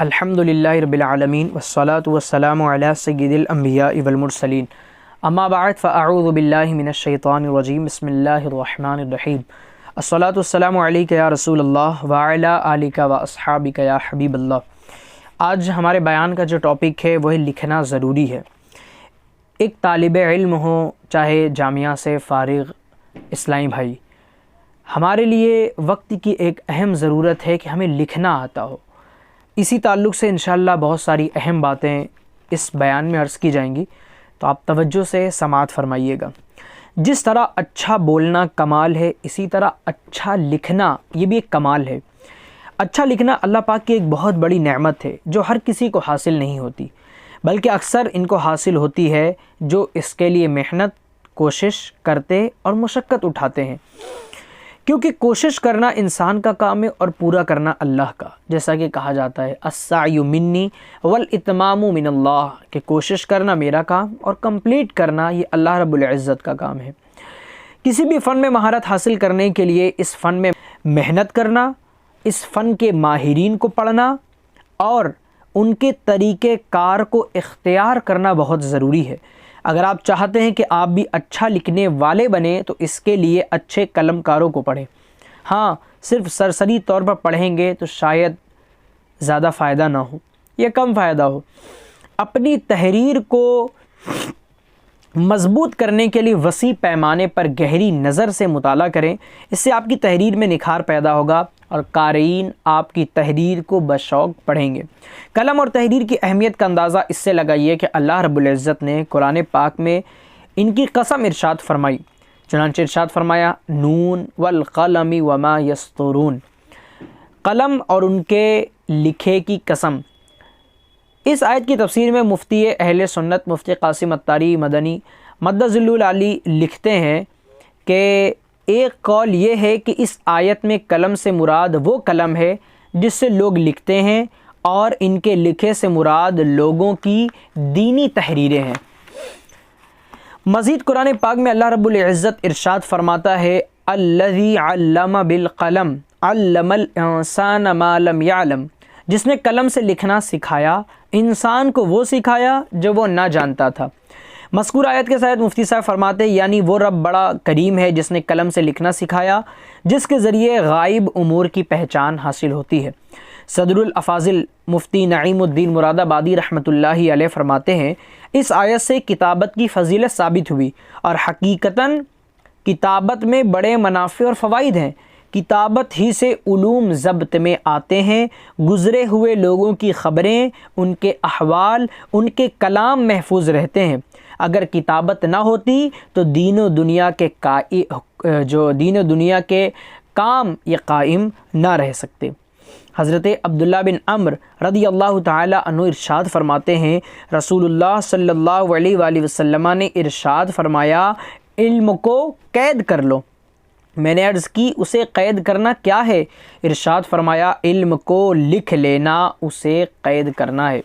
الحمدللہ رب العالمین والصلاة والسلام علی سید الانبیاء والمرسلین اما بعد فاعوذ باللہ من الشیطان الرجیم بسم اللہ الرحمن الرحیم الصلاة والسلام علیک یا رسول اللہ وعلی آلک و اصحابک یا حبیب اللہ۔ آج ہمارے بیان کا جو ٹاپک ہے وہ ہے لکھنا ضروری ہے۔ ایک طالب علم ہو چاہے جامعہ سے فارغ اسلامی بھائی، ہمارے لیے وقت کی ایک اہم ضرورت ہے کہ ہمیں لکھنا آتا ہو۔ اسی تعلق سے انشاءاللہ بہت ساری اہم باتیں اس بیان میں عرض کی جائیں گی، تو آپ توجہ سے سماعت فرمائیے گا۔ جس طرح اچھا بولنا کمال ہے، اسی طرح اچھا لکھنا یہ بھی ایک کمال ہے۔ اچھا لکھنا اللہ پاک کی ایک بہت بڑی نعمت ہے جو ہر کسی کو حاصل نہیں ہوتی، بلکہ اکثر ان کو حاصل ہوتی ہے جو اس کے لیے محنت کوشش کرتے اور مشقت اٹھاتے ہیں، کیونکہ کوشش کرنا انسان کا کام ہے اور پورا کرنا اللہ کا، جیسا کہ کہا جاتا ہے السعی منی والاتمام من اللہ، کہ کوشش کرنا میرا کام اور کمپلیٹ کرنا یہ اللہ رب العزت کا کام ہے۔ کسی بھی فن میں مہارت حاصل کرنے کے لیے اس فن میں محنت کرنا، اس فن کے ماہرین کو پڑھنا اور ان کے طریقہ کار کو اختیار کرنا بہت ضروری ہے۔ اگر آپ چاہتے ہیں کہ آپ بھی اچھا لکھنے والے بنیں تو اس کے لیے اچھے قلم کاروں کو پڑھیں۔ ہاں، صرف سرسری طور پر پڑھیں گے تو شاید زیادہ فائدہ نہ ہو یا کم فائدہ ہو۔ اپنی تحریر کو مضبوط کرنے کے لیے وسیع پیمانے پر گہری نظر سے مطالعہ کریں، اس سے آپ کی تحریر میں نکھار پیدا ہوگا اور قارئین آپ کی تحریر کو بشوق پڑھیں گے۔ قلم اور تحریر کی اہمیت کا اندازہ اس سے لگائیے کہ اللہ رب العزت نے قرآن پاک میں ان کی قسم ارشاد فرمائی، چنانچہ ارشاد فرمایا نون والقلم وما یسطرون، قلم اور ان کے لکھے کی قسم۔ اس آیت کی تفسیر میں مفتی اہل سنت مفتی قاسم اتاری مدنی مدظل العالی لکھتے ہیں کہ ایک قول یہ ہے کہ اس آیت میں قلم سے مراد وہ قلم ہے جس سے لوگ لکھتے ہیں، اور ان کے لکھے سے مراد لوگوں کی دینی تحریریں ہیں۔ مزید قرآن پاک میں اللہ رب العزت ارشاد فرماتا ہے الذی علم بالقلم علم الانسان ما لم يعلم، جس نے قلم سے لکھنا سکھایا، انسان کو وہ سکھایا جو وہ نہ جانتا تھا۔ مذکور آیت کے ساتھ مفتی صاحب فرماتے ہیں یعنی وہ رب بڑا کریم ہے جس نے قلم سے لکھنا سکھایا، جس کے ذریعے غائب امور کی پہچان حاصل ہوتی ہے۔ صدر الافاضل مفتی نعیم الدین مراد آبادی رحمۃ اللہ علیہ فرماتے ہیں اس آیت سے کتابت کی فضیلت ثابت ہوئی، اور حقیقتاً کتابت میں بڑے منافع اور فوائد ہیں۔ کتابت ہی سے علوم ضبط میں آتے ہیں، گزرے ہوئے لوگوں کی خبریں، ان کے احوال، ان کے کلام محفوظ رہتے ہیں۔ اگر کتابت نہ ہوتی تو دین و دنیا کے کام یہ قائم نہ رہ سکتے۔ حضرت عبداللہ بن عمر رضی اللہ تعالی عنہ ارشاد فرماتے ہیں رسول اللہ صلی اللہ علیہ وآلہ وسلم نے ارشاد فرمایا علم کو قید کر لو۔ میں نے عرض کی اسے قید کرنا کیا ہے؟ ارشاد فرمایا علم کو لکھ لینا اسے قید کرنا ہے۔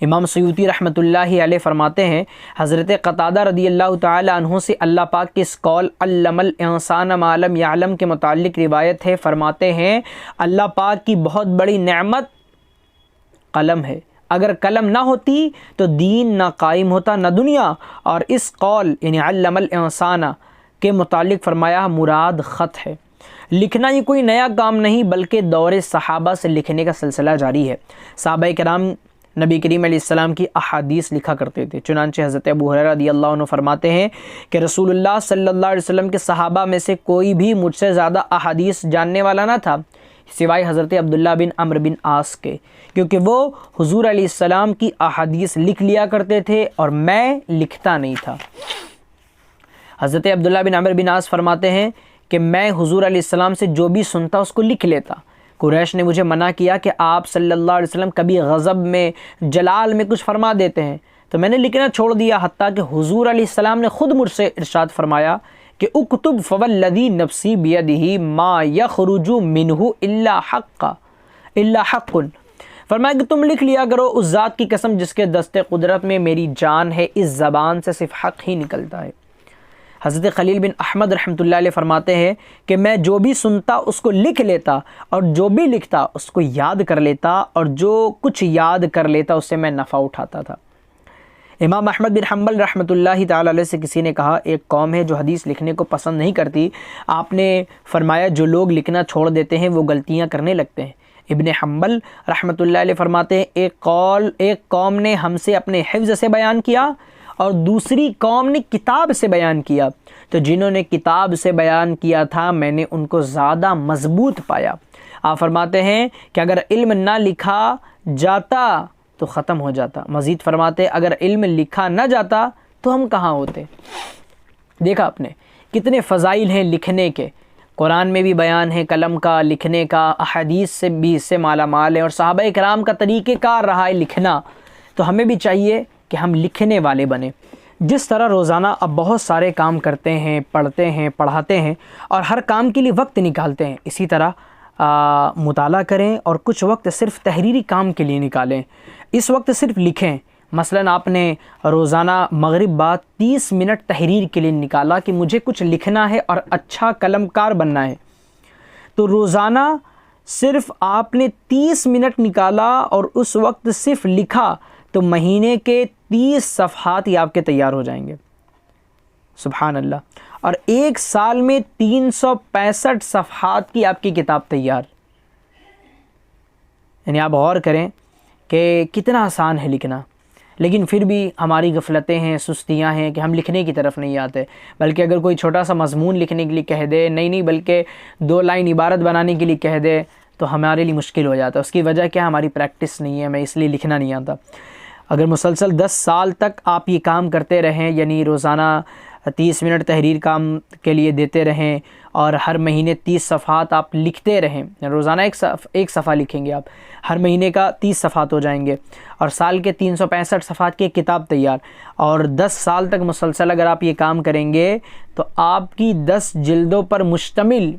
امام سیوطی رحمۃ اللہ علیہ فرماتے ہیں حضرت قتادہ رضی اللہ تعالی عنہ سے اللہ پاک کے اس قول علم الانسان ما لم یعلم کے متعلق روایت ہے، فرماتے ہیں اللہ پاک کی بہت بڑی نعمت قلم ہے، اگر قلم نہ ہوتی تو دین نہ قائم ہوتا نہ دنیا۔ اور اس قول یعنی علم الانسان کے متعلق فرمایا مراد خط ہے۔ لکھنا یہ کوئی نیا کام نہیں بلکہ دور صحابہ سے لکھنے کا سلسلہ جاری ہے۔ صحابہ کرام نبی کریم علیہ السلام کی احادیث لکھا کرتے تھے، چنانچہ حضرت ابو ہریرہ رضی اللہ عنہ فرماتے ہیں کہ رسول اللہ صلی اللہ علیہ وسلم کے صحابہ میں سے کوئی بھی مجھ سے زیادہ احادیث جاننے والا نہ تھا سوائے حضرت عبداللہ بن عمرو بن عاص کے، کیونکہ وہ حضور علیہ السلام کی احادیث لکھ لیا کرتے تھے اور میں لکھتا نہیں تھا۔ حضرت عبداللہ بن عمرو بن عاص فرماتے ہیں کہ میں حضور علیہ السلام سے جو بھی سنتا اس کو لکھ لیتا۔ قریش نے مجھے منع کیا کہ آپ صلی اللہ علیہ وسلم کبھی غضب میں جلال میں کچھ فرما دیتے ہیں، تو میں نے لکھنا چھوڑ دیا، حتیٰ کہ حضور علیہ السلام نے خود مجھ سے ارشاد فرمایا کہ اکتب فوالذی نفسی بیدہ ما یخرج منہ الا حق، فرمایا کہ تم لکھ لیا کرو اس ذات کی قسم جس کے دست قدرت میں میری جان ہے، اس زبان سے صرف حق ہی نکلتا ہے۔ حضرت خلیل بن احمد رحمۃ اللہ علیہ فرماتے ہیں کہ میں جو بھی سنتا اس کو لکھ لیتا، اور جو بھی لکھتا اس کو یاد کر لیتا، اور جو کچھ یاد کر لیتا اس سے میں نفع اٹھاتا تھا۔ امام احمد بن حنبل رحمۃ اللہ تعالی علیہ سے کسی نے کہا ایک قوم ہے جو حدیث لکھنے کو پسند نہیں کرتی، آپ نے فرمایا جو لوگ لکھنا چھوڑ دیتے ہیں وہ غلطیاں کرنے لگتے ہیں۔ ابن حنبل رحمۃ اللہ علیہ فرماتے ہیں ایک قوم نے ہم سے اپنے حفظ سے بیان کیا اور دوسری قوم نے کتاب سے بیان کیا، تو جنہوں نے کتاب سے بیان کیا تھا میں نے ان کو زیادہ مضبوط پایا۔ آپ فرماتے ہیں کہ اگر علم نہ لکھا جاتا تو ختم ہو جاتا۔ مزید فرماتے اگر علم لکھا نہ جاتا تو ہم کہاں ہوتے۔ دیکھا آپ نے کتنے فضائل ہیں لکھنے کے، قرآن میں بھی بیان ہے قلم کا، لکھنے کا، احادیث سے بھی اس سے مالا مال ہے، اور صحابہ کرام کا طریقہ کار رہا ہے لکھنا، تو ہمیں بھی چاہیے کہ ہم لکھنے والے بنیں۔ جس طرح روزانہ اب بہت سارے کام کرتے ہیں، پڑھتے ہیں، پڑھاتے ہیں اور ہر کام کے لیے وقت نکالتے ہیں، اسی طرح مطالعہ کریں اور کچھ وقت صرف تحریری کام کے لیے نکالیں۔ اس وقت صرف لکھیں۔ مثلاً آپ نے روزانہ مغرب بعد 30 منٹ تحریر کے لیے نکالا کہ مجھے کچھ لکھنا ہے اور اچھا قلم کار بننا ہے، تو روزانہ صرف آپ نے 30 منٹ نکالا اور اس وقت صرف لکھا تو مہینے کے 30 صفحات ہی آپ کے تیار ہو جائیں گے۔ سبحان اللہ۔ اور ایک سال میں 365 صفحات کی آپ کی کتاب تیار۔ یعنی آپ غور کریں کہ کتنا آسان ہے لکھنا، لیکن پھر بھی ہماری غفلتیں ہیں، سستیاں ہیں کہ ہم لکھنے کی طرف نہیں آتے، بلکہ اگر کوئی چھوٹا سا مضمون لکھنے کے لیے کہہ دے، نہیں بلکہ 2 لائن عبارت بنانے کے لیے کہہ دے تو ہمارے لیے مشکل ہو جاتا ہے۔ اس کی وجہ کیا؟ ہماری پریکٹس نہیں ہے، ہمیں اس لیے لکھنا نہیں آتا۔ اگر مسلسل 10 سال تک آپ یہ کام کرتے رہیں، یعنی روزانہ 30 منٹ تحریر کام کے لیے دیتے رہیں اور ہر مہینے 30 صفحات آپ لکھتے رہیں، روزانہ ایک صفحہ لکھیں گے آپ، ہر مہینے کا 30 صفحات ہو جائیں گے اور سال کے 365 صفحات کی ایک کتاب تیار، اور 10 سال تک مسلسل اگر آپ یہ کام کریں گے تو آپ کی 10 جلدوں پر مشتمل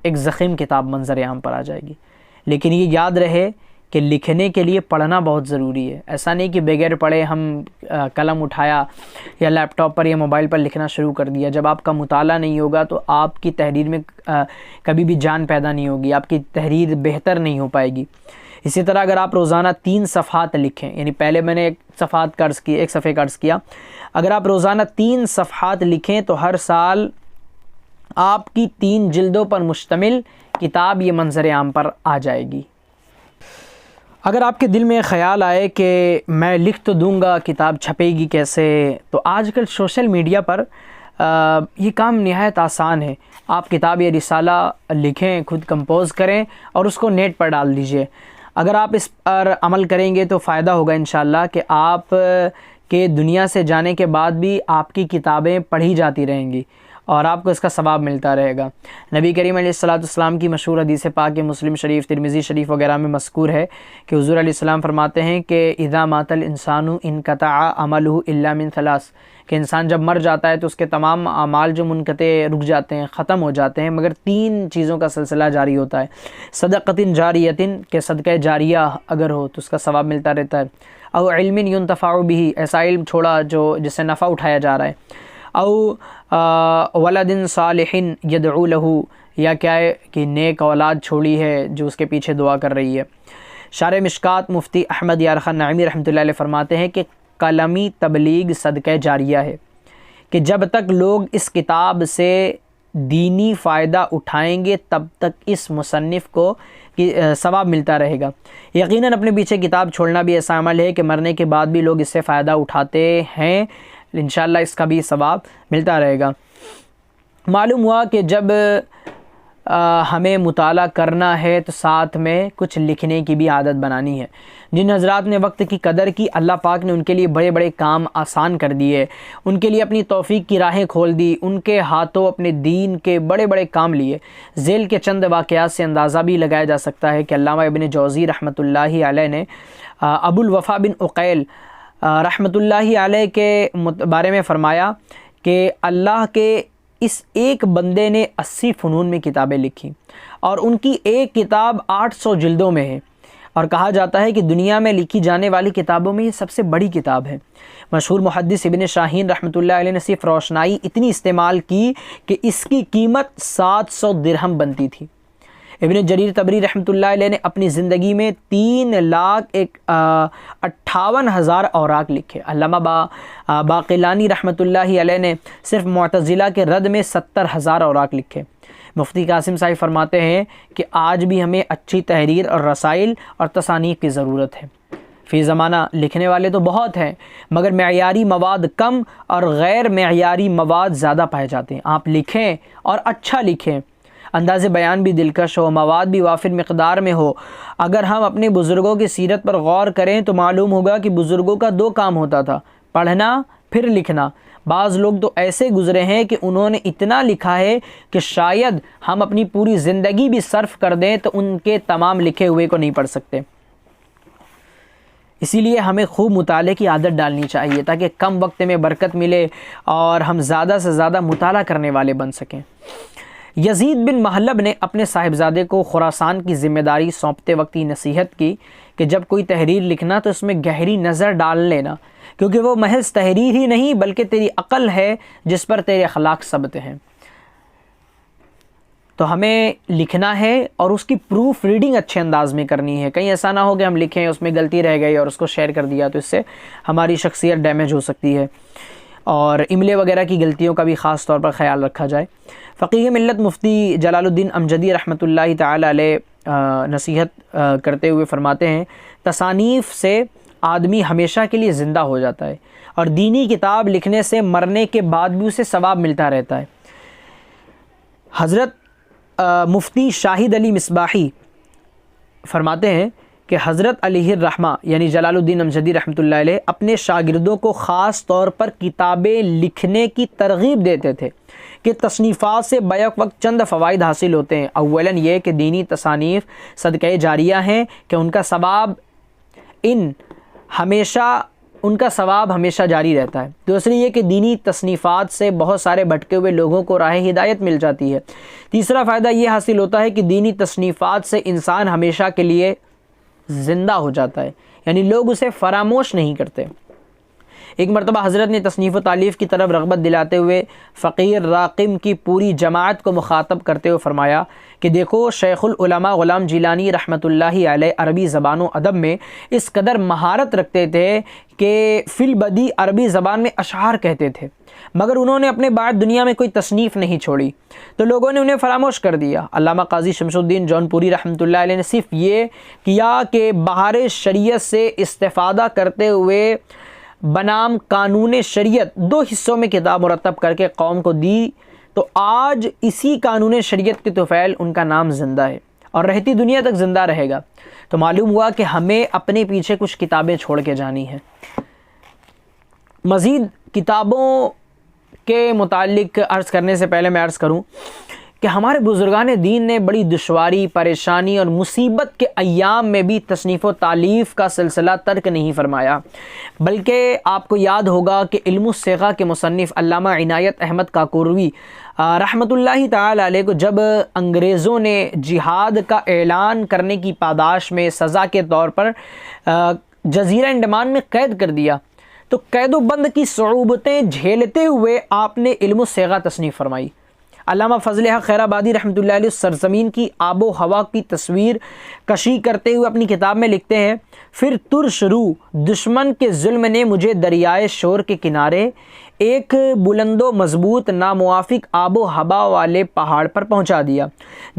ایک ضخیم کتاب منظر عام پر آ جائے گی۔ لیکن یہ یاد رہے کہ لکھنے کے لیے پڑھنا بہت ضروری ہے۔ ایسا نہیں کہ بغیر پڑھے ہم قلم اٹھایا یا لیپ ٹاپ پر یا موبائل پر لکھنا شروع کر دیا۔ جب آپ کا مطالعہ نہیں ہوگا تو آپ کی تحریر میں کبھی بھی جان پیدا نہیں ہوگی، آپ کی تحریر بہتر نہیں ہو پائے گی۔ اسی طرح اگر آپ روزانہ 3 صفحات لکھیں، یعنی پہلے میں نے ایک صفحے کا عرض کیا، اگر آپ روزانہ 3 صفحات لکھیں تو ہر سال آپ کی 3 جلدوں پر مشتمل کتاب یہ منظر عام پر آ جائے گی۔ اگر آپ کے دل میں خیال آئے کہ میں لکھ تو دوں گا، کتاب چھپے گی کیسے، تو آج کل سوشل میڈیا پر یہ کام نہایت آسان ہے۔ آپ کتاب یا رسالہ لکھیں، خود کمپوز کریں اور اس کو نیٹ پر ڈال دیجئے۔ اگر آپ اس پر عمل کریں گے تو فائدہ ہوگا انشاءاللہ کہ آپ کے دنیا سے جانے کے بعد بھی آپ کی کتابیں پڑھی جاتی رہیں گی اور آپ کو اس کا ثواب ملتا رہے گا۔ نبی کریم علیہ السلام کی مشہور حدیث پاک مسلم شریف، ترمذی شریف وغیرہ میں مذکور ہے کہ حضور علیہ السلام فرماتے ہیں کہ اذا مات الانسان انقطع عمله الا من 3، کہ انسان جب مر جاتا ہے تو اس کے تمام اعمال جو منقطع رک جاتے ہیں، ختم ہو جاتے ہیں، مگر 3 چیزوں کا سلسلہ جاری ہوتا ہے۔ صدقۃ جاریۃ، کہ صدقہ جاریہ اگر ہو تو اس کا ثواب ملتا رہتا ہے، او علم ينتفع به، ایسا علم چھوڑا جو جس سے نفع اٹھایا جا رہا ہے، او ولد صالح یدعو له، یا کیا ہے کہ نیک اولاد چھوڑی ہے جو اس کے پیچھے دعا کر رہی ہے۔ شارح مشکات مفتی احمد یار خان نعیمی رحمۃ اللہ علیہ فرماتے ہیں کہ قلمی تبلیغ صدقہ جاریہ ہے، کہ جب تک لوگ اس کتاب سے دینی فائدہ اٹھائیں گے تب تک اس مصنف کو ثواب ملتا رہے گا۔ یقیناً اپنے پیچھے کتاب چھوڑنا بھی ایسا عمل ہے کہ مرنے کے بعد بھی لوگ اس سے فائدہ اٹھاتے ہیں، انشاءاللہ اس کا بھی ثواب ملتا رہے گا۔ معلوم ہوا کہ جب ہمیں مطالعہ کرنا ہے تو ساتھ میں کچھ لکھنے کی بھی عادت بنانی ہے۔ جن حضرات نے وقت کی قدر کی، اللہ پاک نے ان کے لیے بڑے بڑے کام آسان کر دیے، ان کے لیے اپنی توفیق کی راہیں کھول دی، ان کے ہاتھوں اپنے دین کے بڑے بڑے کام لیے۔ ذیل کے چند واقعات سے اندازہ بھی لگایا جا سکتا ہے کہ علامہ ابن جوزی رحمۃ اللہ علیہ نے ابو الوفا بن عقیل رحمۃ اللہ علیہ کے بارے میں فرمایا کہ اللہ کے اس ایک بندے نے 80 فنون میں کتابیں لکھی اور ان کی ایک کتاب 800 جلدوں میں ہے، اور کہا جاتا ہے کہ دنیا میں لکھی جانے والی کتابوں میں یہ سب سے بڑی کتاب ہے۔ مشہور محدث ابن شاہین رحمۃ اللہ علیہ نے صرف روشنائی اتنی استعمال کی کہ اس کی قیمت 700 درہم بنتی تھی۔ ابن جریر طبری رحمۃ اللہ علیہ نے اپنی زندگی میں 3,58,000 اوراق لکھے۔ علامہ باقلانی رحمۃ اللہ علیہ نے صرف معتزلہ کے رد میں 70,000 اوراق لکھے۔ مفتی قاسم صاحب فرماتے ہیں کہ آج بھی ہمیں اچھی تحریر اور رسائل اور تصانیف کی ضرورت ہے۔ فی زمانہ لکھنے والے تو بہت ہیں مگر معیاری مواد کم اور غیر معیاری مواد زیادہ پائے جاتے ہیں۔ آپ لکھیں اور اچھا لکھیں، انداز بیان بھی دلکش ہو، مواد بھی وافر مقدار میں ہو۔ اگر ہم اپنے بزرگوں کی سیرت پر غور کریں تو معلوم ہوگا کہ بزرگوں کا 2 کام ہوتا تھا، پڑھنا پھر لکھنا۔ بعض لوگ تو ایسے گزرے ہیں کہ انہوں نے اتنا لکھا ہے کہ شاید ہم اپنی پوری زندگی بھی صرف کر دیں تو ان کے تمام لکھے ہوئے کو نہیں پڑھ سکتے۔ اسی لیے ہمیں خوب مطالعے کی عادت ڈالنی چاہیے تاکہ کم وقت میں برکت ملے اور ہم زیادہ سے زیادہ مطالعہ کرنے والے بن سکیں۔ یزید بن محلب نے اپنے صاحبزادے کو خراسان کی ذمہ داری سونپتے وقت یہ نصیحت کی کہ جب کوئی تحریر لکھنا تو اس میں گہری نظر ڈال لینا، کیونکہ وہ محض تحریر ہی نہیں بلکہ تیری عقل ہے جس پر تیرے اخلاق ثبت ہیں۔ تو ہمیں لکھنا ہے اور اس کی پروف ریڈنگ اچھے انداز میں کرنی ہے۔ کہیں ایسا نہ ہو کہ ہم لکھیں اس میں غلطی رہ گئی اور اس کو شیئر کر دیا تو اس سے ہماری شخصیت ڈیمیج ہو سکتی ہے، اور املے وغیرہ کی غلطیوں کا بھی خاص طور پر خیال رکھا جائے۔ فقیہ ملت مفتی جلال الدین امجدی رحمۃ اللہ تعالی علیہ نصیحت کرتے ہوئے فرماتے ہیں، تصانیف سے آدمی ہمیشہ کے لیے زندہ ہو جاتا ہے اور دینی کتاب لکھنے سے مرنے کے بعد بھی اسے ثواب ملتا رہتا ہے۔ حضرت مفتی شاہد علی مصباحی فرماتے ہیں کہ حضرت علیہ الرحمہ یعنی جلال الدین امجدی رحمۃ اللہ علیہ اپنے شاگردوں کو خاص طور پر کتابیں لکھنے کی ترغیب دیتے تھے کہ تصنیفات سے بیک وقت چند فوائد حاصل ہوتے ہیں۔ اولاً یہ کہ دینی تصانیف صدقہ جاریہ ہیں کہ ان کا ثواب ہمیشہ جاری رہتا ہے۔ دوسری یہ کہ دینی تصنیفات سے بہت سارے بھٹکے ہوئے لوگوں کو راہ ہدایت مل جاتی ہے۔ تیسرا فائدہ یہ حاصل ہوتا ہے کہ دینی تصنیفات سے انسان ہمیشہ کے لیے زندہ ہو جاتا ہے، یعنی لوگ اسے فراموش نہیں کرتے۔ ایک مرتبہ حضرت نے تصنیف و تالیف کی طرف رغبت دلاتے ہوئے فقیر راقم کی پوری جماعت کو مخاطب کرتے ہوئے فرمایا کہ دیکھو، شیخ العلماء غلام جیلانی رحمۃ اللہ علیہ عربی زبان و ادب میں اس قدر مہارت رکھتے تھے کہ فی البدی عربی زبان میں اشعار کہتے تھے، مگر انہوں نے اپنے بعد دنیا میں کوئی تصنیف نہیں چھوڑی تو لوگوں نے انہیں فراموش کر دیا۔ علامہ قاضی شمس الدین جونپوری رحمۃ اللہ علیہ نے صرف یہ کیا کہ بہار شریعت سے استفادہ کرتے ہوئے بنام قانون شریعت 2 حصوں میں کتاب مرتب کر کے قوم کو دی، تو آج اسی قانون شریعت کے طفیل ان کا نام زندہ ہے اور رہتی دنیا تک زندہ رہے گا۔ تو معلوم ہوا کہ ہمیں اپنے پیچھے کچھ کتابیں چھوڑ کے جانی ہیں۔ مزید کتابوں کے متعلق عرض کرنے سے پہلے میں عرض کروں کہ ہمارے بزرگان دین نے بڑی دشواری، پریشانی اور مصیبت کے ایام میں بھی تصنیف و تالیف کا سلسلہ ترک نہیں فرمایا، بلکہ آپ کو یاد ہوگا کہ علم الصیغہ کے مصنف علامہ عنایت احمد کاکوروی رحمۃ اللہ تعالی علیہ کو جب انگریزوں نے جہاد کا اعلان کرنے کی پاداش میں سزا کے طور پر جزیرہ انڈمان میں قید کر دیا تو قید و بند کی صعوبتیں جھیلتے ہوئے آپ نے علم الصیغہ تصنیف فرمائی۔ علامہ فضل حق خیر آبادی رحمۃ اللہ علیہ سرزمین کی آب و ہوا کی تصویر کشی کرتے ہوئے اپنی کتاب میں لکھتے ہیں، پھر ترش روح دشمن کے ظلم نے مجھے دریائے شور کے کنارے ایک بلند و مضبوط ناموافق آب و ہوا والے پہاڑ پر پہنچا دیا،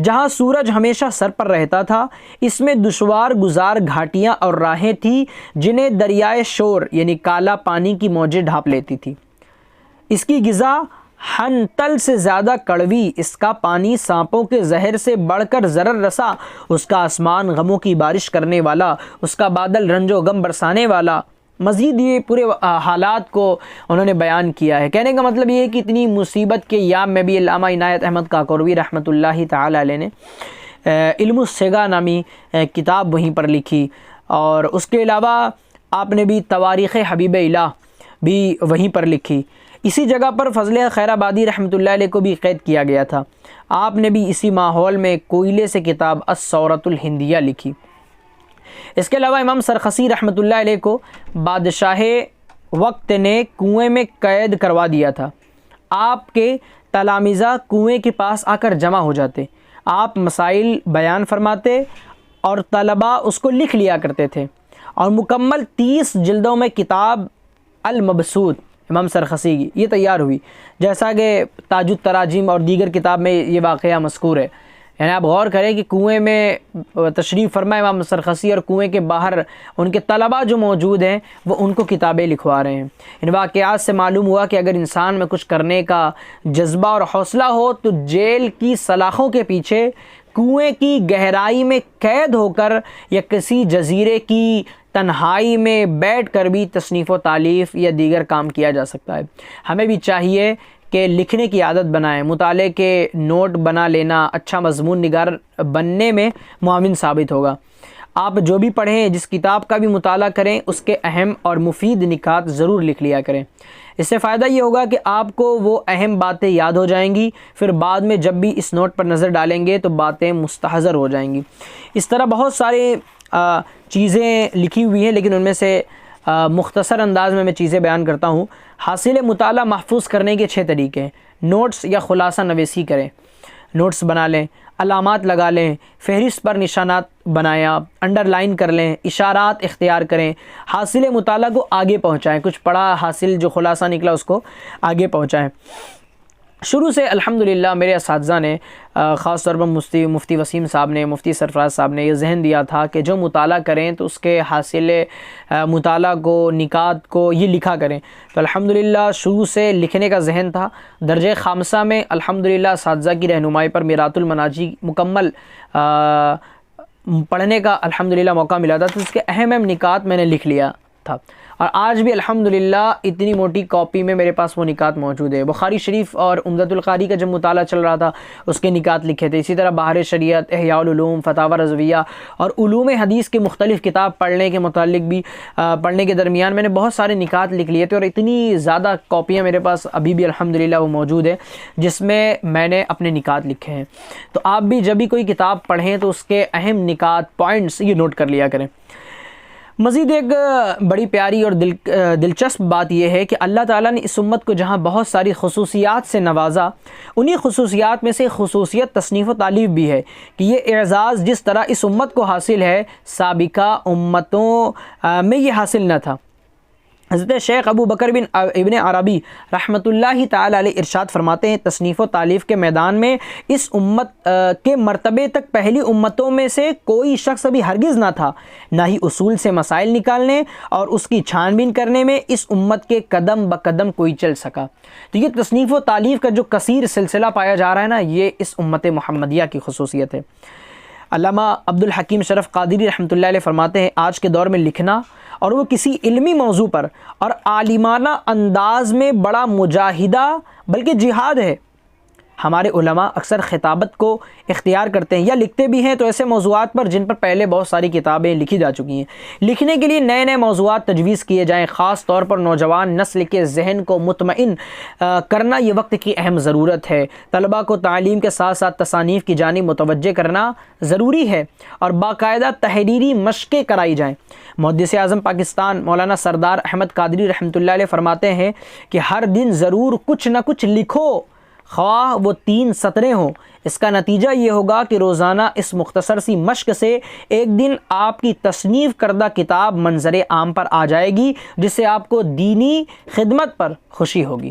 جہاں سورج ہمیشہ سر پر رہتا تھا۔ اس میں دشوار گزار گھاٹیاں اور راہیں تھیں جنہیں دریائے شور یعنی کالا پانی کی موجیں ڈھانپ لیتی تھی۔ اس کی غذا ہنتل سے زیادہ کڑوی، اس کا پانی سانپوں کے زہر سے بڑھ کر ضرر رسا، اس کا آسمان غموں کی بارش کرنے والا، اس کا بادل رنج و غم برسانے والا۔ مزید یہ پورے حالات کو انہوں نے بیان کیا ہے۔ کہنے کا مطلب یہ ہے کہ اتنی مصیبت کے ایام میں بھی علامہ عنایت احمد کاکوروی رحمۃ اللہ تعالی علیہ نے علم الصیغہ نامی کتاب وہیں پر لکھی، اور اس کے علاوہ آپ نے بھی تواریخ حبیب الہ بھی وہیں پر لکھی۔ اسی جگہ پر فضل خیر آبادی رحمۃ اللہ علیہ کو بھی قید کیا گیا تھا۔ آپ نے بھی اسی ماحول میں کوئلے سے کتاب الثورۃ الہندیہ لکھی۔ اس کے علاوہ امام سرخسی رحمۃ اللہ علیہ کو بادشاہ وقت نے کنویں میں قید کروا دیا تھا۔ آپ کے تلامذہ کنویں کے پاس آ کر جمع ہو جاتے، آپ مسائل بیان فرماتے اور طلباء اس کو لکھ لیا کرتے تھے، اور مکمل 30 جلدوں میں کتاب المبسوط امام سرخسی کی یہ تیار ہوئی، جیسا کہ تاج التراجم اور دیگر کتاب میں یہ واقعہ مذکور ہے۔ یعنی آپ غور کریں کہ کنویں میں تشریف فرما امام سرخسی اور کنویں کے باہر ان کے طلباء جو موجود ہیں وہ ان کو کتابیں لکھوا رہے ہیں۔ ان واقعات سے معلوم ہوا کہ اگر انسان میں کچھ کرنے کا جذبہ اور حوصلہ ہو تو جیل کی سلاخوں کے پیچھے کنویں کی گہرائی میں قید ہو کر یا کسی جزیرے کی تنہائی میں بیٹھ کر بھی تصنیف و تالیف یا دیگر کام کیا جا سکتا ہے۔ ہمیں بھی چاہیے کہ لکھنے کی عادت بنائیں، مطالعے کے نوٹ بنا لینا اچھا مضمون نگار بننے میں معاون ثابت ہوگا۔ آپ جو بھی پڑھیں، جس کتاب کا بھی مطالعہ کریں، اس کے اہم اور مفید نکات ضرور لکھ لیا کریں۔ اس سے فائدہ یہ ہوگا کہ آپ کو وہ اہم باتیں یاد ہو جائیں گی، پھر بعد میں جب بھی اس نوٹ پر نظر ڈالیں گے تو باتیں مستحضر ہو جائیں گی۔ اس طرح بہت سارے چیزیں لکھی ہوئی ہیں، لیکن ان میں سے مختصر انداز میں چیزیں بیان کرتا ہوں۔ حاصل مطالعہ محفوظ کرنے کے 6 طریقے ہیں۔ نوٹس یا خلاصہ نویسی کریں، نوٹس بنا لیں، علامات لگا لیں، فہرست پر نشانات بنائیں، آپ انڈر لائن کر لیں، اشارات اختیار کریں، حاصل مطالعہ کو آگے پہنچائیں، کچھ پڑھا حاصل جو خلاصہ نکلا اس کو آگے پہنچائیں۔ شروع سے الحمدللہ میرے اساتذہ نے خاص طور پر مفتی وسیم صاحب نے، مفتی سرفراز صاحب نے یہ ذہن دیا تھا کہ جو مطالعہ کریں تو اس کے حاصل مطالعہ کو، نکات کو یہ لکھا کریں۔ تو الحمدللہ شروع سے لکھنے کا ذہن تھا۔ درجہ خامسہ میں الحمدللہ اساتذہ کی رہنمائی پر میرات المناجی مکمل پڑھنے کا الحمدللہ موقع ملا تھا، تو اس کے اہم نکات میں نے لکھ لیا تھا، اور آج بھی الحمدللہ اتنی موٹی کاپی میں میرے پاس وہ نکات موجود ہے۔ بخاری شریف اور عمدۃ القاری کا جب مطالعہ چل رہا تھا اس کے نکات لکھے تھے، اسی طرح بحر شریعت، احیاء العلوم، فتاوی رضویہ اور علوم حدیث کے مختلف کتاب پڑھنے کے متعلق بھی پڑھنے کے درمیان میں نے بہت سارے نکات لکھ لیے تھے، اور اتنی زیادہ کاپیاں میرے پاس ابھی بھی الحمدللہ وہ موجود ہے جس میں میں نے اپنے نکات لکھے ہیں۔ تو آپ بھی جب بھی کوئی کتاب پڑھیں تو اس کے اہم نکات، پوائنٹس یہ نوٹ کر لیا کریں۔ مزید ایک بڑی پیاری اور دلچسپ بات یہ ہے کہ اللہ تعالیٰ نے اس امت کو جہاں بہت ساری خصوصیات سے نوازا، انہی خصوصیات میں سے خصوصیت تصنیف و تالیف بھی ہے کہ یہ اعزاز جس طرح اس امت کو حاصل ہے سابقہ امتوں میں یہ حاصل نہ تھا۔ حضرت شیخ ابو بکر بن ابن عربی رحمۃ اللہ تعالی علیہ ارشاد فرماتے ہیں، تصنیف و تالیف کے میدان میں اس امت کے مرتبے تک پہلی امتوں میں سے کوئی شخص ابھی ہرگز نہ تھا، نہ ہی اصول سے مسائل نکالنے اور اس کی چھان بین کرنے میں اس امت کے قدم بقدم کوئی چل سکا۔ تو یہ تصنیف و تالیف کا جو کثیر سلسلہ پایا جا رہا ہے نا، یہ اس امت محمدیہ کی خصوصیت ہے۔ علامہ عبدالحکیم شرف قادری رحمۃ اللہ علیہ فرماتے ہیں، آج کے دور میں لکھنا اور وہ کسی علمی موضوع پر اور عالمانہ انداز میں بڑا مجاہدہ بلکہ جہاد ہے۔ ہمارے علماء اکثر خطابت کو اختیار کرتے ہیں یا لکھتے بھی ہیں تو ایسے موضوعات پر جن پر پہلے بہت ساری کتابیں لکھی جا چکی ہیں۔ لکھنے کے لیے نئے نئے موضوعات تجویز کیے جائیں، خاص طور پر نوجوان نسل کے ذہن کو مطمئن کرنا یہ وقت کی اہم ضرورت ہے۔ طلباء کو تعلیم کے ساتھ ساتھ تصانیف کی جانب متوجہ کرنا ضروری ہے اور باقاعدہ تحریری مشقیں کرائی جائیں۔ محدث اعظم پاکستان مولانا سردار احمد قادری رحمۃ اللہ علیہ فرماتے ہیں کہ ہر دن ضرور کچھ نہ کچھ لکھو، خواہ وہ 3 سطریں ہوں۔ اس کا نتیجہ یہ ہوگا کہ روزانہ اس مختصر سی مشق سے ایک دن آپ کی تصنیف کردہ کتاب منظر عام پر آ جائے گی، جس سے آپ کو دینی خدمت پر خوشی ہوگی۔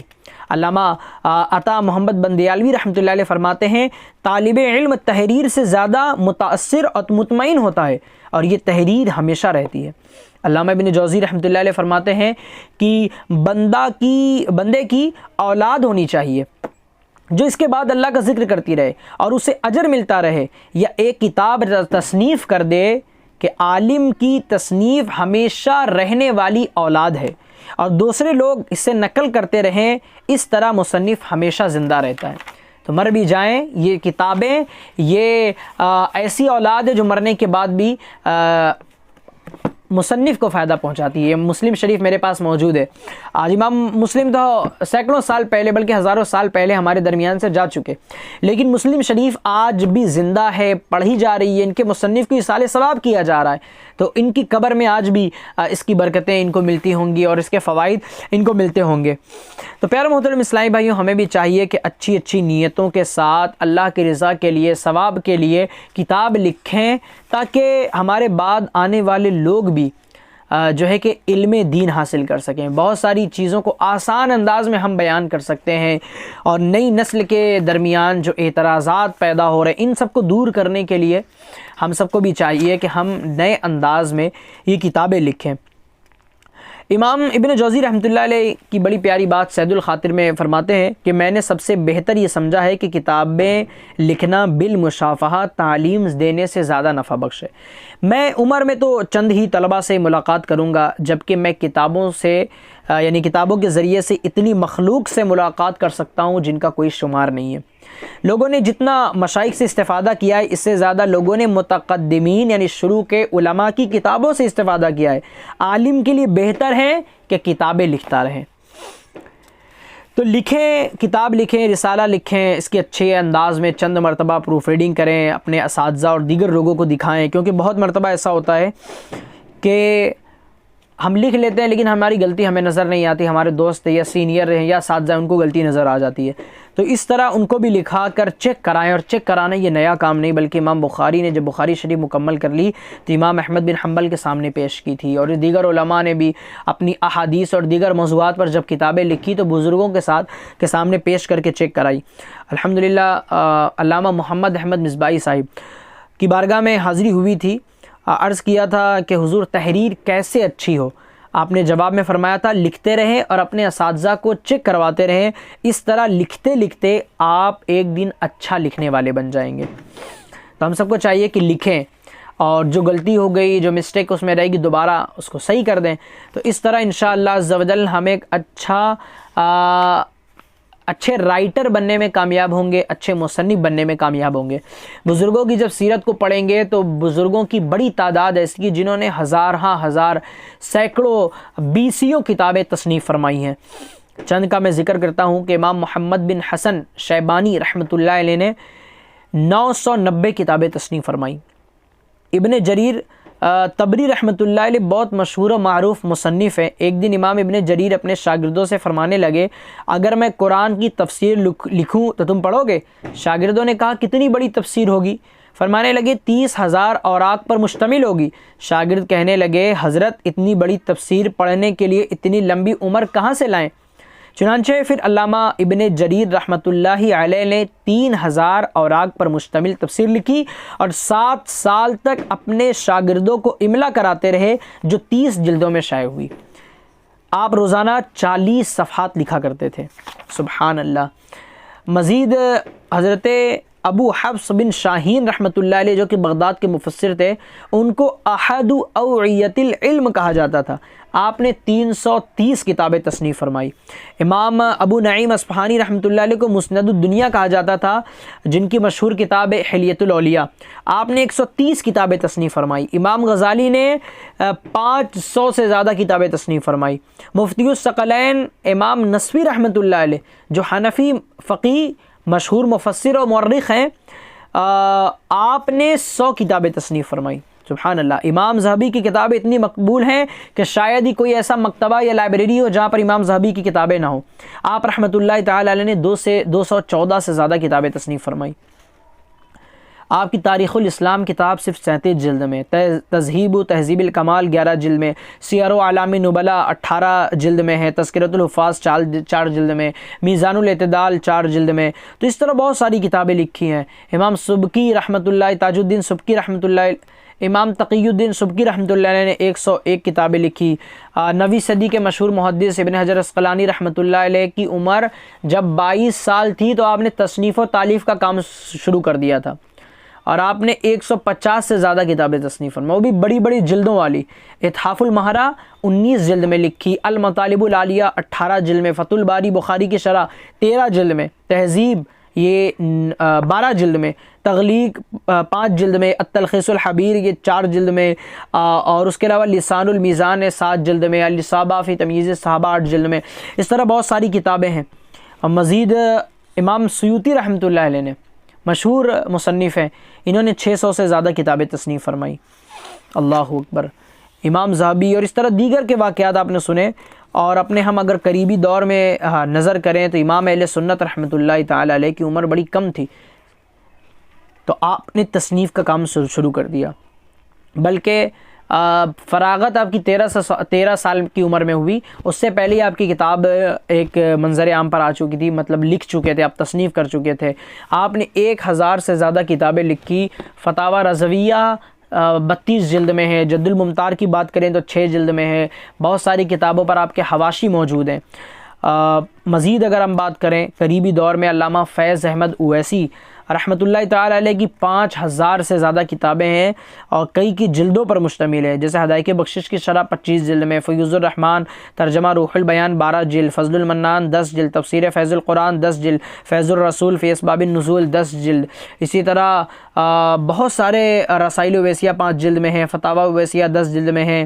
علامہ عطا محمد بندیالوی رحمۃ اللہ علیہ فرماتے ہیں، طالب علم تحریر سے زیادہ متاثر اور مطمئن ہوتا ہے اور یہ تحریر ہمیشہ رہتی ہے۔ علامہ ابن جوزی رحمۃ اللہ علیہ فرماتے ہیں کہ بندے کی اولاد ہونی چاہیے جو اس کے بعد اللہ کا ذکر کرتی رہے اور اسے اجر ملتا رہے، یا ایک کتاب تصنیف کر دے کہ عالم کی تصنیف ہمیشہ رہنے والی اولاد ہے اور دوسرے لوگ اس سے نقل کرتے رہیں، اس طرح مصنف ہمیشہ زندہ رہتا ہے۔ تو مر بھی جائیں یہ کتابیں، یہ ایسی اولاد ہے جو مرنے کے بعد بھی مصنف کو فائدہ پہنچاتی ہے۔ مسلم شریف میرے پاس موجود ہے۔ آج امام مسلم تو سینکڑوں سال پہلے بلکہ ہزاروں سال پہلے ہمارے درمیان سے جا چکے، لیکن مسلم شریف آج بھی زندہ ہے، پڑھی جا رہی ہے، ان کے مصنف کو ایصال ثواب کیا جا رہا ہے۔ تو ان کی قبر میں آج بھی اس کی برکتیں ان کو ملتی ہوں گی اور اس کے فوائد ان کو ملتے ہوں گے۔ تو پیارے محترم اسلامی بھائیوں، ہمیں بھی چاہیے کہ اچھی اچھی نیتوں کے ساتھ اللہ کی رضا کے لیے، ثواب کے لیے کتاب لکھیں، تاکہ ہمارے بعد آنے والے لوگ بھی جو ہے کہ علم دین حاصل کر سکیں۔ بہت ساری چیزوں کو آسان انداز میں ہم بیان کر سکتے ہیں، اور نئی نسل کے درمیان جو اعتراضات پیدا ہو رہے ہیں ان سب کو دور کرنے کے لیے ہم سب کو بھی چاہیے کہ ہم نئے انداز میں یہ کتابیں لکھیں۔ امام ابن جوزی رحمۃ اللہ علیہ کی بڑی پیاری بات سید الخاطر میں فرماتے ہیں کہ میں نے سب سے بہتر یہ سمجھا ہے کہ کتابیں لکھنا بالمشافہہ تعلیم دینے سے زیادہ نفع بخش ہے۔ میں عمر میں تو چند ہی طلبہ سے ملاقات کروں گا، جبکہ میں کتابوں سے یعنی کتابوں کے ذریعے سے اتنی مخلوق سے ملاقات کر سکتا ہوں جن کا کوئی شمار نہیں ہے۔ لوگوں نے جتنا مشائخ سے استفادہ کیا ہے، اس سے زیادہ لوگوں نے متقدمین یعنی شروع کے علماء کی کتابوں سے استفادہ کیا ہے۔ عالم کے لیے بہتر ہے کہ کتابیں لکھتا رہیں۔ تو لکھیں، کتاب لکھیں، رسالہ لکھیں، اس کے اچھے انداز میں چند مرتبہ پروف ریڈنگ کریں، اپنے اساتذہ اور دیگر لوگوں کو دکھائیں، کیونکہ بہت مرتبہ ایسا ہوتا ہے کہ ہم لکھ لیتے ہیں لیکن ہماری غلطی ہمیں نظر نہیں آتی، ہمارے دوست یا سینئر ہیں یا اساتذہ ان کو غلطی نظر آ جاتی ہے۔ تو اس طرح ان کو بھی لکھا کر چیک کرائیں، اور چیک کرانا یہ نیا کام نہیں، بلکہ امام بخاری نے جب بخاری شریف مکمل کر لی تو امام احمد بن حنبل کے سامنے پیش کی تھی، اور دیگر علماء نے بھی اپنی احادیث اور دیگر موضوعات پر جب کتابیں لکھی تو بزرگوں کے سامنے پیش کر کے چیک کرائی۔ الحمدللہ علامہ محمد احمد مصباحی صاحب کی بارگاہ میں حاضری ہوئی تھی، عرض کیا تھا کہ حضور تحریر کیسے اچھی ہو؟ آپ نے جواب میں فرمایا تھا لکھتے رہیں اور اپنے اساتذہ کو چیک کرواتے رہیں، اس طرح لکھتے لکھتے آپ ایک دن اچھا لکھنے والے بن جائیں گے۔ تو ہم سب کو چاہیے کہ لکھیں، اور جو غلطی ہو گئی، جو مسٹیک اس میں رہے گی، دوبارہ اس کو صحیح کر دیں۔ تو اس طرح انشاءاللہ عز و جل ہم ایک اچھے رائٹر بننے میں کامیاب ہوں گے، اچھے مصنف بننے میں کامیاب ہوں گے۔ بزرگوں کی جب سیرت کو پڑھیں گے تو بزرگوں کی بڑی تعداد ایسی کی جنہوں نے ہزار سینکڑوں بیسیوں کتابیں تصنیف فرمائی ہیں۔ چند کا میں ذکر کرتا ہوں کہ امام محمد بن حسن شیبانی رحمۃ اللہ علیہ نے 990 کتابیں تصنیف فرمائی۔ ابن جریر طبری رحمۃ اللہ علیہ بہت مشہور و معروف مصنف ہیں۔ ایک دن امام ابن جریر اپنے شاگردوں سے فرمانے لگے، اگر میں قرآن کی تفسیر لکھوں تو تم پڑھو گے؟ شاگردوں نے کہا کتنی بڑی تفسیر ہوگی؟ فرمانے لگے 30,000 اوراق پر مشتمل ہوگی۔ شاگرد کہنے لگے حضرت اتنی بڑی تفسیر پڑھنے کے لیے اتنی لمبی عمر کہاں سے لائیں؟ چنانچہ پھر علامہ ابن جریر رحمۃ اللہ علیہ نے 3,000 اوراق پر مشتمل تفسیر لکھی، اور 7 سال تک اپنے شاگردوں کو املا کراتے رہے، جو 30 جلدوں میں شائع ہوئی۔ آپ روزانہ 40 صفحات لکھا کرتے تھے، سبحان اللہ۔ مزید حضرت ابو حفص بن شاہین رحمۃ اللہ علیہ جو کہ بغداد کے مفسر تھے، ان کو احد اوعیت العلم کہا جاتا تھا۔ آپ نے 330 کتابیں تصنیف فرمائی۔ امام ابو نعیم اصفہانی رحمۃ اللہ علیہ کو مسند الدنیا کہا جاتا تھا، جن کی مشہور کتاب ہے حلیۃ الاولیاء۔ آپ نے 130 کتابیں تصنیف فرمائی۔ امام غزالی نے 500 سے زیادہ کتابیں تصنیف فرمائی۔ مفتی الثقلین امام نسوی رحمۃ اللہ علیہ جو حنفی فقی مشہور مفسر و مورخ ہیں، آپ نے 100 کتابیں تصنیف فرمائی، سبحان اللہ۔ امام ذہبی کی کتابیں اتنی مقبول ہیں کہ شاید ہی کوئی ایسا مکتبہ یا لائبریری ہو جہاں پر امام ذہبی کی کتابیں نہ ہوں۔ آپ رحمۃ اللہ تعالی علیہ نے 214 سے زیادہ کتابیں تصنیف فرمائی۔ آپ کی تاریخ الاسلام کتاب صرف 37 جلد میں، تذہیب و تہذیب الکمال 11 جلد میں، سیر و اعلام نبلا 18 جلد میں ہے، تذکرۃ الحفاظ 4 جلد میں، میزان الاعتدال 4 جلد میں۔ تو اس طرح بہت ساری کتابیں لکھی ہیں۔ امام سبکی رحمۃ اللہ، تاج الدین سبکی رحمۃ اللہ، امام تقی الدین سبکی رحمۃ اللہ علیہ نے 101 کتابیں لکھی۔ 9ویں صدی کے مشہور محدث ابن حجر عسقلانی رحمۃ اللہ علیہ کی عمر جب 22 سال تھی تو آپ نے تصنیف و تالیف کا کام شروع کر دیا تھا، اور آپ نے 150 سے زیادہ کتابیں تصنیف فرمائی، وہ بھی بڑی بڑی جلدوں والی۔ اتحاف المہرہ 19 جلد میں لکھی، المطالب العالیہ 18 جلد میں، فتح الباری بخاری کی شرح 13 جلد میں، تہذیب یہ 12 جلد میں، تغلیق 5 جلد میں، التلخیص الحبیر یہ 4 جلد میں، اور اس کے علاوہ لسان المیزان 7 جلد میں، الاصابہ فی تمییز الصحابہ 8 جلد میں۔ اس طرح بہت ساری کتابیں ہیں۔ اور مزید امام سیوطی رحمۃ اللہ علیہ نے، مشہور مصنف ہیں، انہوں نے 600 سے زیادہ کتابیں تصنیف فرمائی۔ اللہ اکبر، امام ذہبی اور اس طرح دیگر کے واقعات آپ نے سنے. اور اپنے ہم اگر قریبی دور میں نظر کریں تو امام اہل سنت رحمۃ اللہ تعالی علیہ کی عمر بڑی کم تھی، تو آپ نے تصنیف کا کام شروع کر دیا. بلکہ فراغت آپ کی 13 سال کی عمر میں ہوئی، اس سے پہلے آپ کی کتاب ایک منظر عام پر آ چکی تھی، مطلب لکھ چکے تھے، آپ تصنیف کر چکے تھے. آپ نے 1000 سے زیادہ کتابیں لکھی. فتاوی رضویہ 32 جلد میں ہے. جد الممتار کی بات کریں تو 6 جلد میں ہے. بہت ساری کتابوں پر آپ کے حواشی موجود ہیں. مزید اگر ہم بات کریں قریبی دور میں علامہ فیض احمد اویسی رحمۃ اللہ تعالی علیہ کی 5000 سے زیادہ کتابیں ہیں اور کئی کی جلدوں پر مشتمل ہے، جیسے ہدایت بخشش کی شرح 25 جلد میں، فیوض الرحمن ترجمہ روح البیان 12 جلد، فضل المنان 10 جلد، تفسیر فیض القرآن 10 جلد، فیض الرسول فی اسباب النزول 10 جلد. اسی طرح بہت سارے رسائل اویسیہ 5 جلد میں ہیں، فتاوی اویسیہ 10 جلد میں ہیں.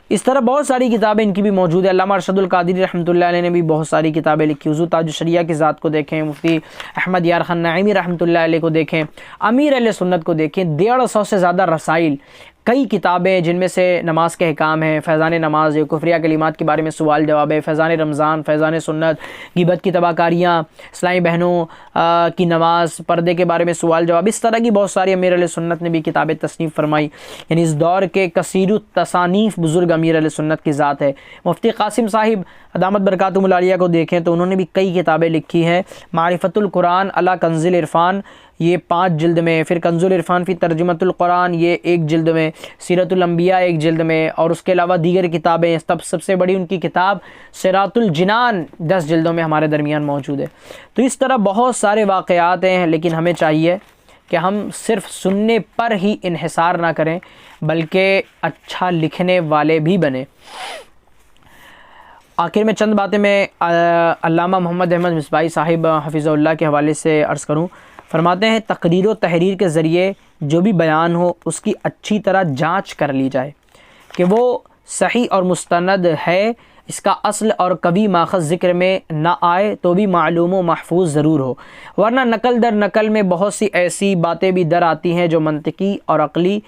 اس طرح بہت ساری کتابیں ان کی بھی موجود ہیں. علامہ ارشد القادری رحمۃ اللہ علیہ نے بھی بہت ساری کتابیں لکھی. حضور تاج الشریعہ کی ذات کو دیکھیں، مفتی احمد یار خان نعیمی رحمۃ اللہ علیہ کو دیکھیں، امیر اہل سنت کو دیکھیں. 150 سے زیادہ رسائل، کئی کتابیں جن میں سے نماز کے احکام ہیں، فیضان نماز، کفریہ کلمات کے بارے میں سوال جواب ہے، فیضان رمضان، فیضان سنت، غیبت کی تباہ کاریاں، اسلامی بہنوں کی نماز، پردے کے بارے میں سوال جواب. اس طرح کی بہت ساری امیر علیہ سنت نے بھی کتابیں تصنیف فرمائی. یعنی اس دور کے کثیر التصانیف بزرگ امیر علیہ سنت کی ذات ہے. مفتی قاسم صاحب دامت برکاتہم العالیہ کو دیکھیں تو انہوں نے بھی کئی کتابیں لکھی ہیں. معرفت القرآن علی کنز العرفان یہ 5 جلد میں، پھر کنز العرفان فی ترجمۃ القرآن یہ 1 جلد میں، سیرت الانبیاء 1 جلد میں، اور اس کے علاوہ دیگر کتابیں. سب سے بڑی ان کی کتاب صراط الجنان 10 جلدوں میں ہمارے درمیان موجود ہے. تو اس طرح بہت سارے واقعات ہیں، لیکن ہمیں چاہیے کہ ہم صرف سننے پر ہی انحصار نہ کریں بلکہ اچھا لکھنے والے بھی بنیں. آخر میں چند باتیں میں علامہ محمد احمد مصباحی صاحب حفظہ اللہ کے حوالے سے عرض کروں. فرماتے ہیں تقریر و تحریر کے ذریعے جو بھی بیان ہو اس کی اچھی طرح جانچ کر لی جائے کہ وہ صحیح اور مستند ہے، اس کا اصل اور قوی ماخذ ذکر میں نہ آئے تو بھی معلوم و محفوظ ضرور ہو، ورنہ نقل در نقل میں بہت سی ایسی باتیں بھی در آتی ہیں جو منطقی اور عقلی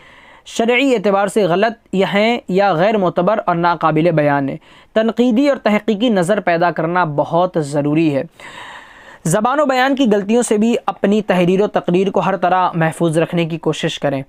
شرعی اعتبار سے غلط ہیں یا غیر معتبر اور ناقابل بیان ہے. تنقیدی اور تحقیقی نظر پیدا کرنا بہت ضروری ہے. زبان و بیان کی غلطیوں سے بھی اپنی تحریر و تقریر کو ہر طرح محفوظ رکھنے کی کوشش کریں.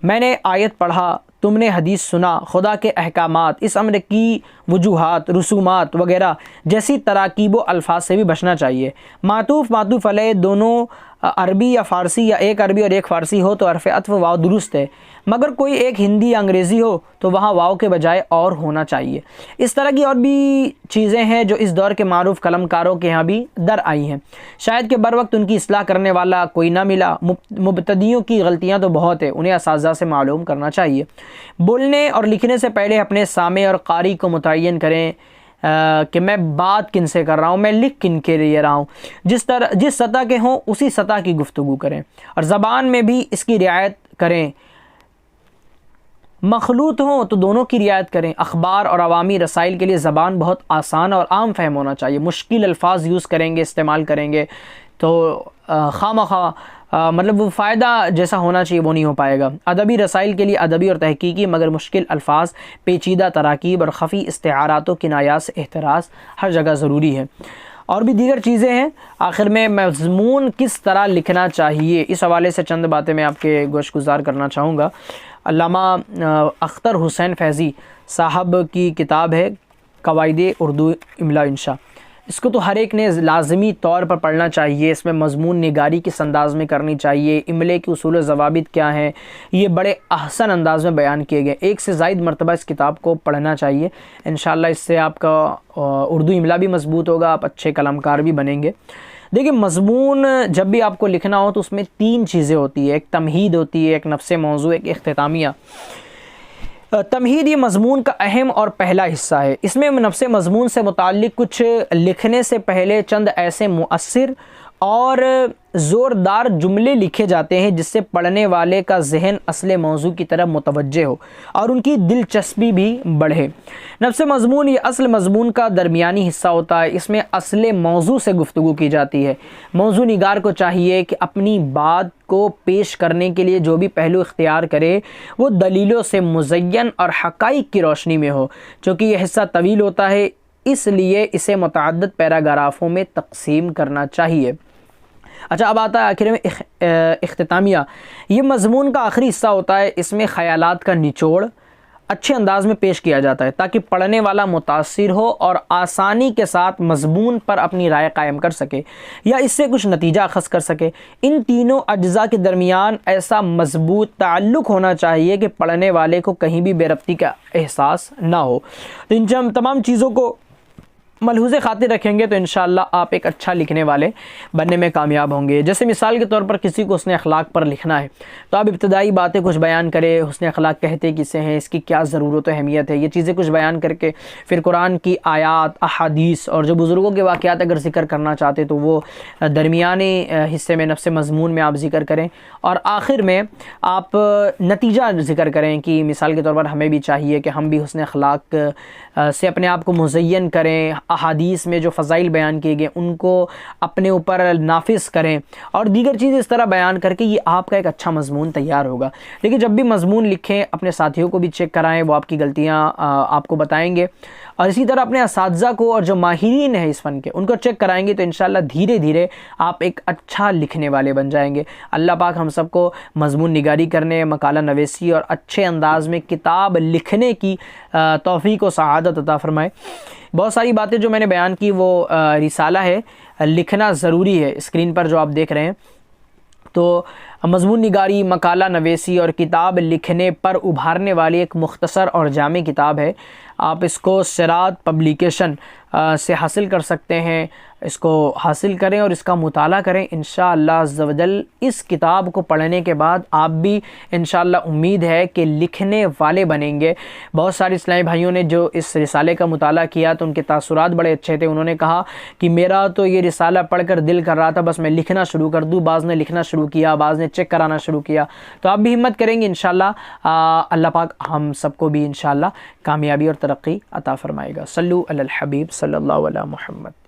میں نے آیت پڑھا، تم نے حدیث سنا، خدا کے احکامات، اس امر کی وجوہات، رسومات وغیرہ جیسی تراکیب و الفاظ سے بھی بچنا چاہیے. معطوف علیہ دونوں عربی یا فارسی یا ایک عربی اور ایک فارسی ہو تو حرف عطف واو درست ہے، مگر کوئی ایک ہندی یا انگریزی ہو تو وہاں واو کے بجائے اور ہونا چاہیے. اس طرح کی اور بھی چیزیں ہیں جو اس دور کے معروف قلم کاروں کے ہاں بھی در آئی ہیں. شاید کہ بر وقت ان کی اصلاح کرنے والا کوئی نہ ملا. مبتدیوں کی غلطیاں تو بہت ہیں، انہیں اساتذہ سے معلوم کرنا چاہیے. بولنے اور لکھنے سے پہلے اپنے سامع اور قاری کو متعین کریں کہ میں بات کن سے کر رہا ہوں، میں لکھ کن کے لیے رہا ہوں. جس سطح کے ہوں اسی سطح کی گفتگو کریں اور زبان میں بھی اس کی رعایت کریں. مخلوط ہوں تو دونوں کی رعایت کریں. اخبار اور عوامی رسائل کے لیے زبان بہت آسان اور عام فہم ہونا چاہیے. مشکل الفاظ یوز کریں گے، استعمال کریں گے تو خواہ مطلب وہ فائدہ جیسا ہونا چاہیے وہ نہیں ہو پائے گا. ادبی رسائل کے لیے ادبی اور تحقیقی مگر مشکل الفاظ، پیچیدہ تراکیب اور خفی استعارات و کنایات سے احتراز ہر جگہ ضروری ہے. اور بھی دیگر چیزیں ہیں. آخر میں مضمون کس طرح لکھنا چاہیے اس حوالے سے چند باتیں میں آپ کے گوش گزار کرنا چاہوں گا. علامہ اختر حسین فیضی صاحب کی کتاب ہے قواعد اردو املا انشاء. اس کو تو ہر ایک نے لازمی طور پر پڑھنا چاہیے. اس میں مضمون نگاری کس انداز میں کرنی چاہیے، املے کے اصول و ضوابط کیا ہیں، یہ بڑے احسن انداز میں بیان کیے گئے. 1 سے زائد مرتبہ اس کتاب کو پڑھنا چاہیے. انشاءاللہ اس سے آپ کا اردو املا بھی مضبوط ہوگا، آپ اچھے کلام کار بھی بنیں گے. دیکھیں مضمون جب بھی آپ کو لکھنا ہو تو اس میں 3 چیزیں ہوتی ہیں. ایک تمہید ہوتی ہے، ایک نفس موضوع، ایک اختتامیہ. تمہید یہ مضمون کا اہم اور پہلا حصہ ہے. اس میں نفس مضمون سے متعلق کچھ لکھنے سے پہلے چند ایسے مؤثر اور زوردار جملے لکھے جاتے ہیں جس سے پڑھنے والے کا ذہن اصل موضوع کی طرف متوجہ ہو اور ان کی دلچسپی بھی بڑھے۔ نفس مضمون یہ اصل مضمون کا درمیانی حصہ ہوتا ہے، اس میں اصل موضوع سے گفتگو کی جاتی ہے۔ موضوع نگار کو چاہیے کہ اپنی بات کو پیش کرنے کے لیے جو بھی پہلو اختیار کرے وہ دلیلوں سے مزین اور حقائق کی روشنی میں ہو۔ چونکہ یہ حصہ طویل ہوتا ہے اس لیے اسے متعدد پیراگرافوں میں تقسیم کرنا چاہیے۔ اچھا، اب آتا ہے آخر میں اختتامیہ۔ یہ مضمون کا آخری حصہ ہوتا ہے، اس میں خیالات کا نچوڑ اچھے انداز میں پیش کیا جاتا ہے تاکہ پڑھنے والا متاثر ہو اور آسانی کے ساتھ مضمون پر اپنی رائے قائم کر سکے یا اس سے کچھ نتیجہ اخذ کر سکے۔ ان تینوں اجزاء کے درمیان ایسا مضبوط تعلق ہونا چاہیے کہ پڑھنے والے کو کہیں بھی بے ربطی کا احساس نہ ہو۔ تو ان تمام چیزوں کو ملحوظ خاطر رکھیں گے تو انشاءاللہ آپ ایک اچھا لکھنے والے بننے میں کامیاب ہوں گے۔ جیسے مثال کے طور پر کسی کو حسن اخلاق پر لکھنا ہے تو آپ ابتدائی باتیں کچھ بیان کریں، حسن اخلاق کہتے کسے ہیں، اس کی کیا ضرورت و اہمیت ہے، یہ چیزیں کچھ بیان کر کے پھر قرآن کی آیات، احادیث اور جو بزرگوں کے واقعات اگر ذکر کرنا چاہتے تو وہ درمیانی حصے میں نفس مضمون میں آپ ذکر کریں، اور آخر میں آپ نتیجہ ذکر کریں کہ مثال کے طور پر ہمیں بھی چاہیے کہ ہم بھی حسن اخلاق سے اپنے آپ کو مزین کریں، احادیث میں جو فضائل بیان کیے گئے ان کو اپنے اوپر نافذ کریں اور دیگر چیزیں اس طرح بیان کر کے یہ آپ کا ایک اچھا مضمون تیار ہوگا۔ لیکن جب بھی مضمون لکھیں اپنے ساتھیوں کو بھی چیک کرائیں، وہ آپ کی غلطیاں آپ کو بتائیں گے، اور اسی طرح اپنے اساتذہ کو اور جو ماہرین ہیں اس فن کے ان کو چیک کرائیں گے تو انشاءاللہ دھیرے دھیرے آپ ایک اچھا لکھنے والے بن جائیں گے۔ اللہ پاک ہم سب کو مضمون نگاری کرنے، مقالہ نویسی اور اچھے انداز میں کتاب لکھنے کی توفیق و سعادت عطا فرمائے۔ بہت ساری باتیں جو میں نے بیان کی وہ رسالہ ہے لکھنا ضروری ہے، اسکرین پر جو آپ دیکھ رہے ہیں، تو مضمون نگاری، مقالہ نویسی اور کتاب لکھنے پر ابھارنے والی ایک مختصر اور جامع کتاب ہے۔ آپ اس کو سرات پبلیکیشن سے حاصل کر سکتے ہیں، اس کو حاصل کریں اور اس کا مطالعہ کریں۔ انشاءاللہ عز و جل اس کتاب کو پڑھنے کے بعد آپ بھی انشاءاللہ امید ہے کہ لکھنے والے بنیں گے۔ بہت سارے اسلامی بھائیوں نے جو اس رسالے کا مطالعہ کیا تو ان کے تاثرات بڑے اچھے تھے۔ انہوں نے کہا کہ میرا تو یہ رسالہ پڑھ کر دل کر رہا تھا بس میں لکھنا شروع کر دوں، بعض نے لکھنا شروع کیا، بعض نے چیک کرانا شروع کیا۔ تو آپ بھی ہمت کریں گے انشاءاللہ اللہ پاک ہم سب کو بھی انشاءاللہ کامیابی اور ترقی عطا فرمائے گا۔ صلو علی الحبیب صلی اللہ علیہ محمد۔